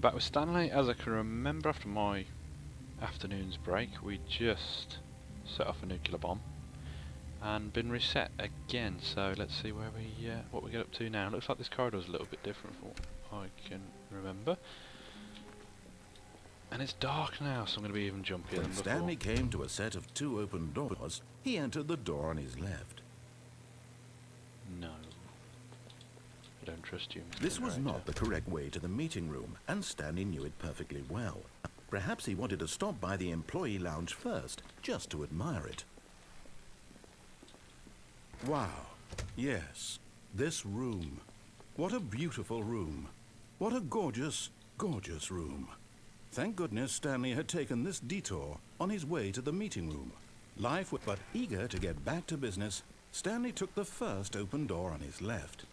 Back with Stanley. As I can remember, after my afternoon's break, we just set off a nuclear bomb and been reset again. So let's see where we what we get up to now. Looks like this corridor is a little bit different from what I can remember, and it's dark now, so I'm going to be even jumpier than before. Stanley came to a set of 2 open doors. He entered the door on his left. No, I don't trust you, Mr. This was Narrator. not the correct way to the meeting room, and Stanley knew it perfectly well. Perhaps he wanted to stop by the employee lounge first, just to admire it. Wow. Yes, this room. What a beautiful room. What a gorgeous, gorgeous room. Thank goodness Stanley had taken this detour on his way to the meeting room. Life was but eager to get back to business. Stanley took the first open door on his left.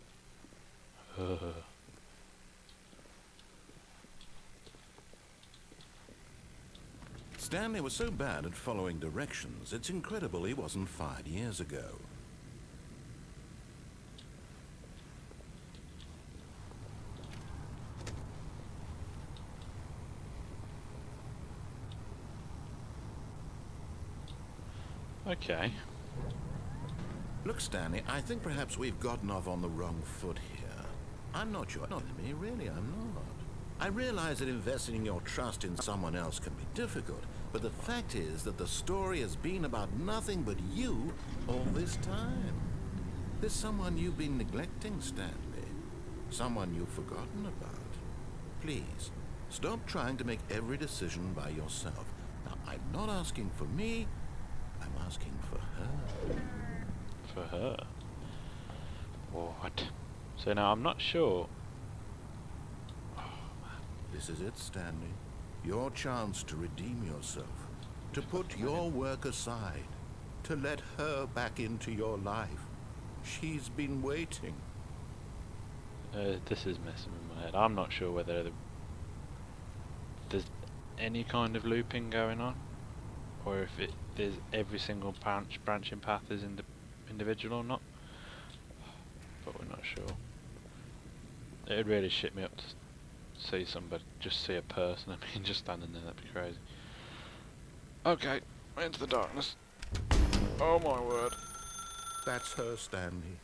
Stanley was so bad at following directions, it's incredible he wasn't fired years ago. Okay. Look, Stanley, I think perhaps we've gotten off on the wrong foot here. I'm not your enemy, really, I'm not. I realize that investing your trust in someone else can be difficult, but the fact is that the story has been about nothing but you all this time. There's someone you've been neglecting, Stanley. Someone you've forgotten about. Please, stop trying to make every decision by yourself. Now, I'm not asking for me, I'm asking for her. For her? What? So now I'm not sure. This is it, Stanley. Your chance to redeem yourself. To put your work aside. To let her back into your life. She's been waiting. This is messing with my head. I'm not sure whether there's any kind of looping going on, or if there's every single branching path is individual or not. But we're not sure. It'd really shit me up to see somebody, just see a person, I mean, just standing there, that'd be crazy. Okay, into the darkness. Oh my word. That's her, Stanley.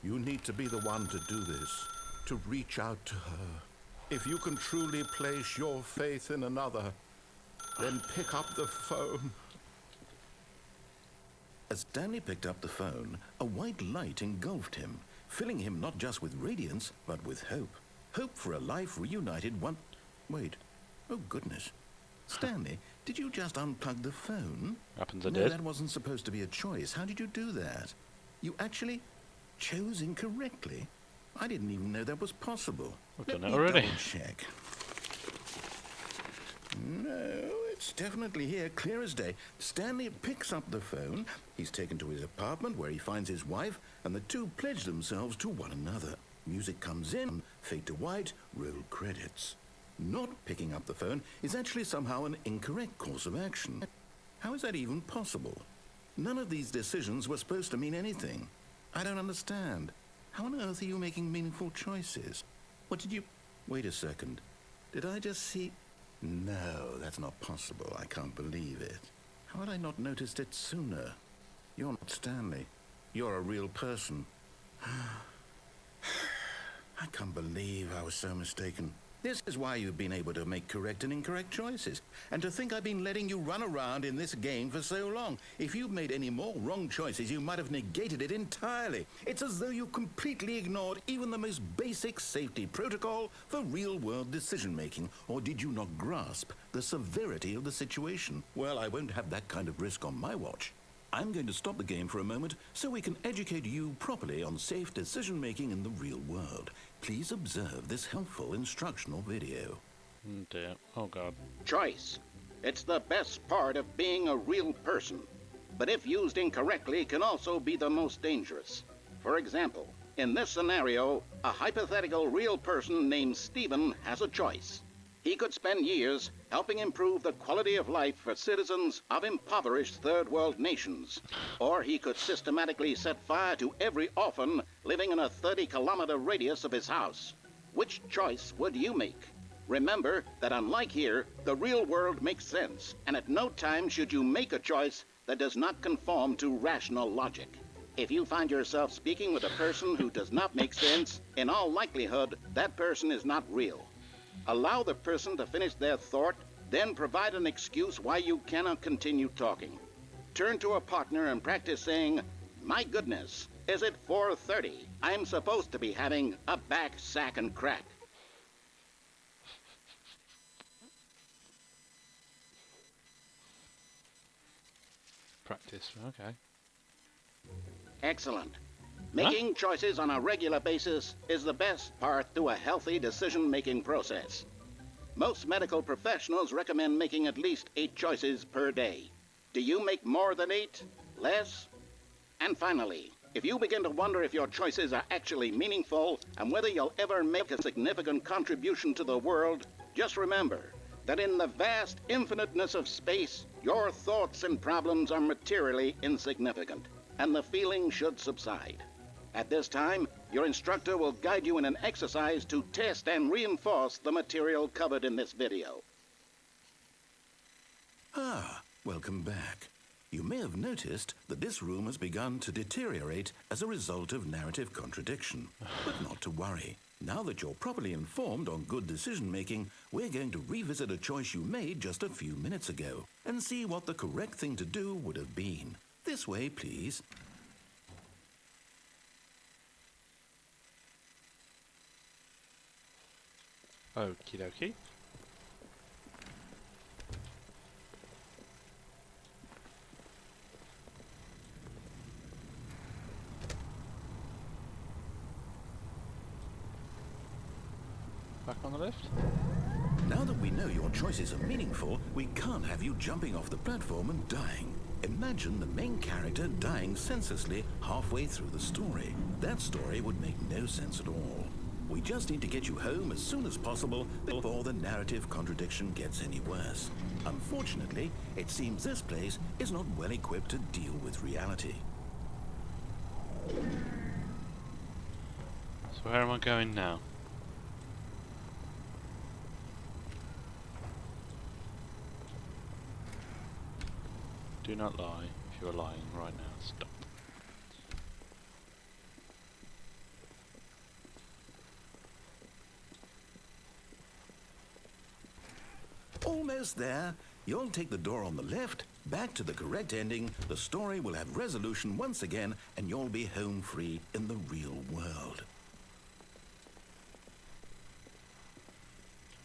You need to be the one to do this. To reach out to her. If you can truly place your faith in another, then pick up the phone. As Stanley picked up the phone, a white light engulfed him, filling him not just with radiance, but with hope. Hope for a life reunited one... Wait. Oh, goodness. Stanley, did you just unplug the phone? Happens I No, did. that wasn't supposed to be a choice. How did you do that? You actually chose incorrectly? I didn't even know that was possible. I've Let done it me already. double check. No, it's definitely here, clear as day. Stanley picks up the phone. He's taken to his apartment where he finds his wife, and the two pledge themselves to one another. Music comes in, fade to white, roll credits. Not picking up the phone is actually somehow an incorrect course of action. How is that even possible? None of these decisions were supposed to mean anything. I don't understand. How on earth are you making meaningful choices? What did you... Wait a second. Did I just see... No, that's not possible. I can't believe it. How had I not noticed it sooner? You're not Stanley. You're a real person. I can't believe I was so mistaken. This is why you've been able to make correct and incorrect choices. And to think I've been letting you run around in this game for so long. If you'd made any more wrong choices, you might have negated it entirely. It's as though you completely ignored even the most basic safety protocol for real-world decision-making. Or did you not grasp the severity of the situation? Well, I won't have that kind of risk on my watch. I'm going to stop the game for a moment so we can educate you properly on safe decision-making in the real world. Please observe this helpful instructional video. Oh dear. Oh god. Choice. It's the best part of being a real person. But if used incorrectly, can also be the most dangerous. For example, in this scenario, a hypothetical real person named Stephen has a choice. He could spend years helping improve the quality of life for citizens of impoverished third world nations. Or he could systematically set fire to every orphan living in a 30-kilometer radius of his house. Which choice would you make? Remember that unlike here, the real world makes sense, and at no time should you make a choice that does not conform to rational logic. If you find yourself speaking with a person who does not make sense, in all likelihood, that person is not real. Allow the person to finish their thought, then provide an excuse why you cannot continue talking. Turn to a partner and practice saying, "My goodness, is it 4:30? I'm supposed to be having a back, sack, and crack." Practice, okay. Excellent. Making choices on a regular basis is the best part to a healthy decision-making process. Most medical professionals recommend making at least 8 choices per day. Do you make more than 8? Less? And finally, if you begin to wonder if your choices are actually meaningful and whether you'll ever make a significant contribution to the world, just remember that in the vast infiniteness of space, your thoughts and problems are materially insignificant, and the feeling should subside. At this time, your instructor will guide you in an exercise to test and reinforce the material covered in this video. Ah, welcome back. You may have noticed that this room has begun to deteriorate as a result of narrative contradiction. But not to worry. Now that you're properly informed on good decision-making, we're going to revisit a choice you made just a few minutes ago and see what the correct thing to do would have been. This way, please. Okie dokie. Back on the lift? Now that we know your choices are meaningful, we can't have you jumping off the platform and dying. Imagine the main character dying senselessly halfway through the story. That story would make no sense at all. We just need to get you home as soon as possible before the narrative contradiction gets any worse. Unfortunately, it seems this place is not well equipped to deal with reality. So where am I going now? Do not lie. If you are lying right now, stop. Almost there. You'll take the door on the left, back to the correct ending, the story will have resolution once again, and you'll be home free in the real world.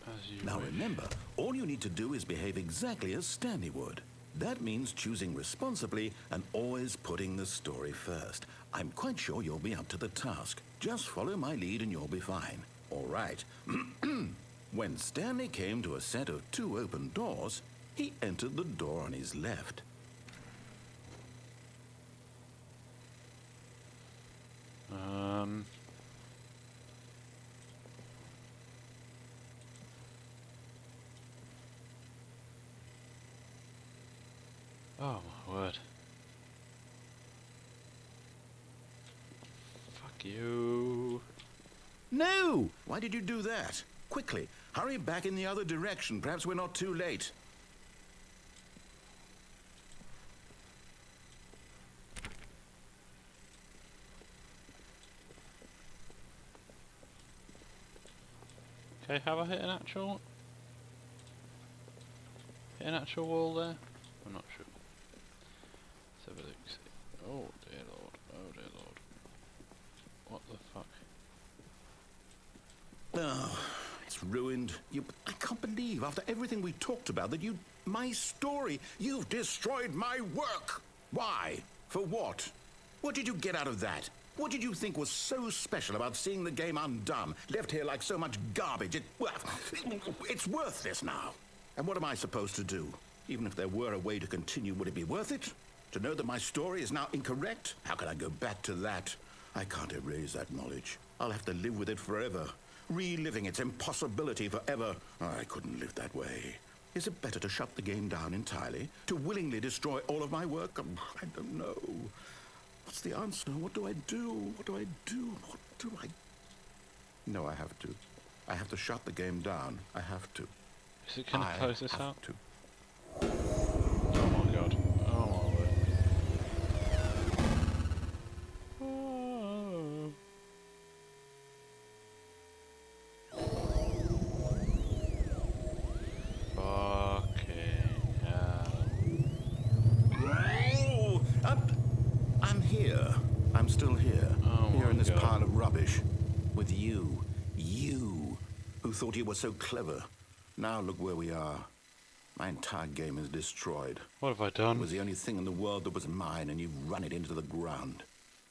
As you Now wish. remember, all you need to do is behave exactly as Stanley would. That means choosing responsibly and always putting the story first. I'm quite sure you'll be up to the task. Just follow my lead and you'll be fine. All right. When Stanley came to a set of 2 open doors, he entered the door on his left. Oh my word. Fuck you. No! Why did you do that? Quickly, hurry back in the other direction. Perhaps we're not too late. Okay, have I hit an actual wall there? I'm not sure. Let's have a look. See. Oh dear lord. Oh dear lord. What the fuck? Oh, it's ruined. I can't believe, after everything we talked about, that my story, you've destroyed my work. Why? For what? What did you get out of that? What did you think was so special about seeing the game undone, left here like so much garbage? It's worthless now. And what am I supposed to do? Even if there were a way to continue, would it be worth it? To know that my story is now incorrect? How can I go back to that? I can't erase that knowledge. I'll have to live with it forever. Reliving its impossibility forever. I couldn't live that way. Is it better to shut the game down entirely? To willingly destroy all of my work? I don't know. What's the answer? What do I do? What do I do? What do I... No, I have to. I have to shut the game down. I have to. Is it going to I close this have out? to. Oh my god. Oh my word. Oh. Fucking hell. Oh, I'm here. I'm still here. Oh Here my in this god. pile of rubbish. With you. You. Who thought you were so clever. Now look where we are. My entire game is destroyed. What have I It done? was the only thing in the world that was mine, and you've run it into the ground.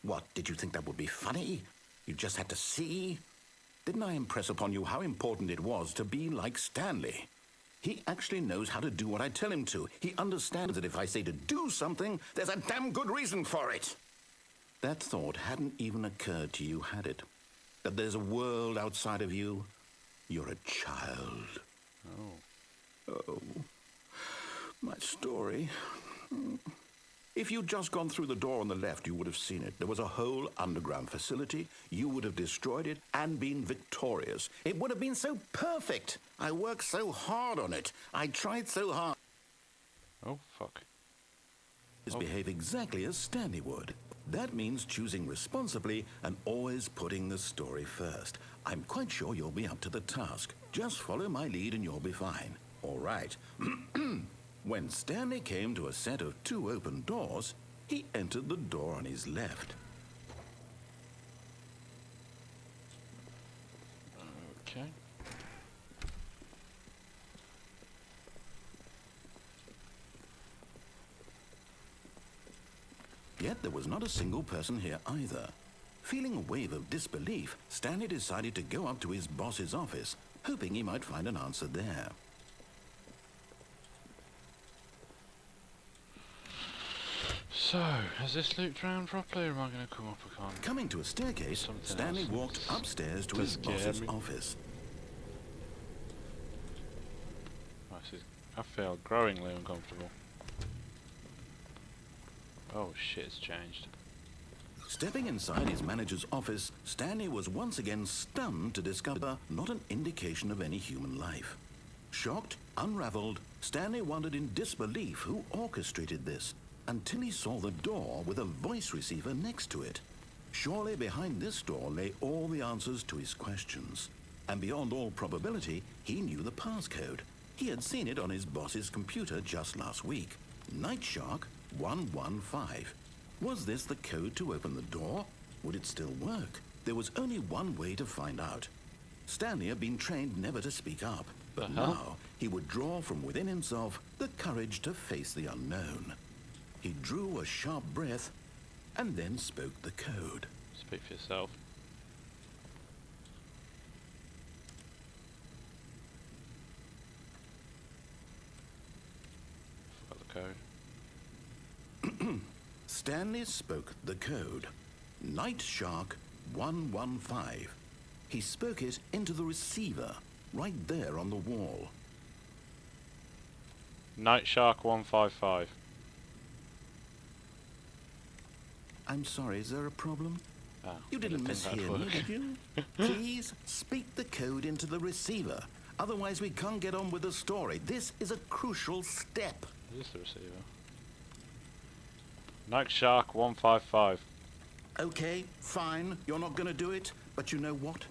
What, did you think that would be funny? You just had to see? Didn't I impress upon you how important it was to be like Stanley? He actually knows how to do what I tell him to. He understands that if I say to do something, there's a damn good reason for it. That thought hadn't even occurred to you, had it? That there's a world outside of you? You're a child. Oh, my story. If you'd just gone through the door on the left, you would have seen it. There was a whole underground facility. You would have destroyed it and been victorious. It would have been so perfect. I worked so hard on it. I tried so hard. Oh fuck. Behave exactly as Stanley would. That means choosing responsibly and always putting the story first. I'm quite sure you'll be up to the task. Just follow my lead and you'll be fine. All right. When Stanley came to a set of 2 open doors, he entered the door on his left. Okay. Yet there was not a single person here either. Feeling a wave of disbelief, Stanley decided to go up to his boss's office, hoping he might find an answer there. So, has this looped around properly or am I going to come up a con? Coming to a staircase, Something Stanley else walked upstairs to his scare boss's me. office. I feel growingly uncomfortable. Oh shit, it's changed. Stepping inside his manager's office, Stanley was once again stunned to discover not an indication of any human life. Shocked, unraveled, Stanley wondered in disbelief who orchestrated this, until he saw the door with a voice receiver next to it. Surely behind this door lay all the answers to his questions. And beyond all probability, he knew the passcode. He had seen it on his boss's computer just last week. Night Shark 115. Was this the code to open the door? Would it still work? There was only one way to find out. Stanley had been trained never to speak up, but now he would draw from within himself the courage to face the unknown. He drew a sharp breath and then spoke the code. Speak for yourself. Forgot the code. Stanley spoke the code. Night Shark 115. He spoke it into the receiver, right there on the wall. Night Shark 155. I'm sorry, is there a problem? Ah, You I didn't think that'd mishear me, work. did you? Please speak the code into the receiver. Otherwise, we can't get on with the story. This is a crucial step. Is this the receiver? Night Shark 155. Okay, fine. You're not going to do it. But you know what?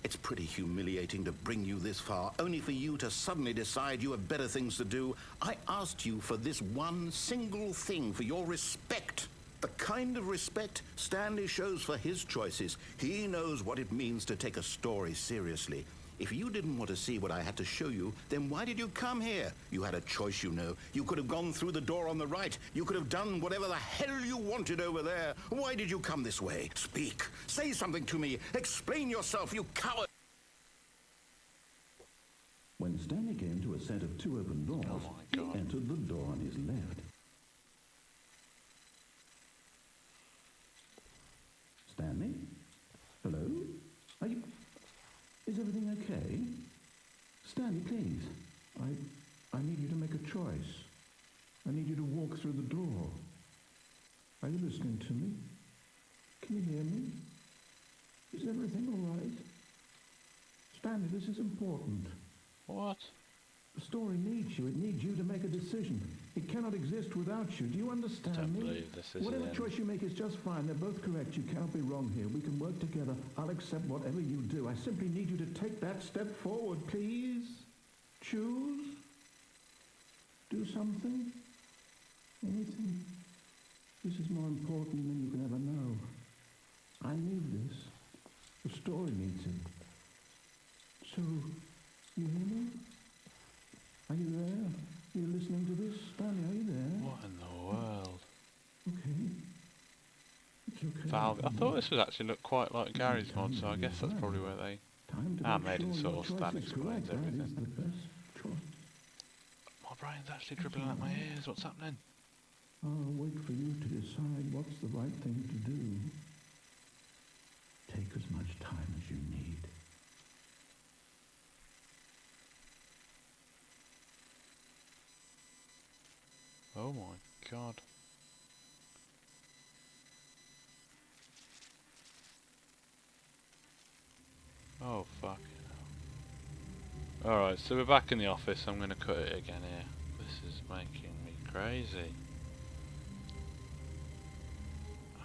It's pretty humiliating to bring you this far, only for you to suddenly decide you have better things to do. I asked you for this one single thing, for your respect. The kind of respect Stanley shows for his choices. He knows what it means to take a story seriously. If you didn't want to see what I had to show you, then why did you come here? You had a choice, you know. You could have gone through the door on the right. You could have done whatever the hell you wanted over there. Why did you come this way? Speak. Say something to me. Explain yourself, you coward. When Stanley came to a set of 2 open doors, he entered the door on his left. Stanley? Hello? Are you... Is everything okay? Stanley, please. I need you to make a choice. I need you to walk through the door. Are you listening to me? Can you hear me? Is everything all right? Stanley, this is important. What? The story needs you. It needs you to make a decision. It cannot exist without you. Do you understand Don't me? believe this is Whatever the end. choice you make is just fine. They're both correct. You cannot be wrong here. We can work together. I'll accept whatever you do. I simply need you to take that step forward, please. Choose. Do something. Anything. This is more important than you can ever know. I need this. The story needs it. So, you hear me? Are you there? You listening to this? Stanley, are you there? What in the world? Okay. It's okay. Valve. I thought this would actually look quite like Gary's mod, so I guess that's probably where they... Time to Ah, make made in sure your source, choice that is explains correct. That is everything. the best choice. My brain's actually dribbling out my ears. What's happening? I'll wait for you to decide what's the right thing to do. Take as much time as you need. Oh my god. Oh fuck. Alright, so we're back in the office. I'm going to cut it again here. This is making me crazy.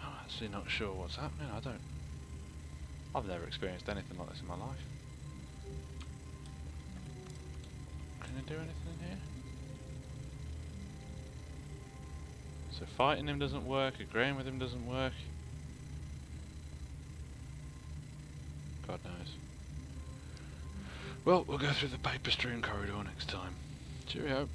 I'm actually not sure what's happening. I've never experienced anything like this in my life. Can I do anything here? So fighting him doesn't work, agreeing with him doesn't work. God knows. Well, we'll go through the paper strewn corridor next time. Cheerio.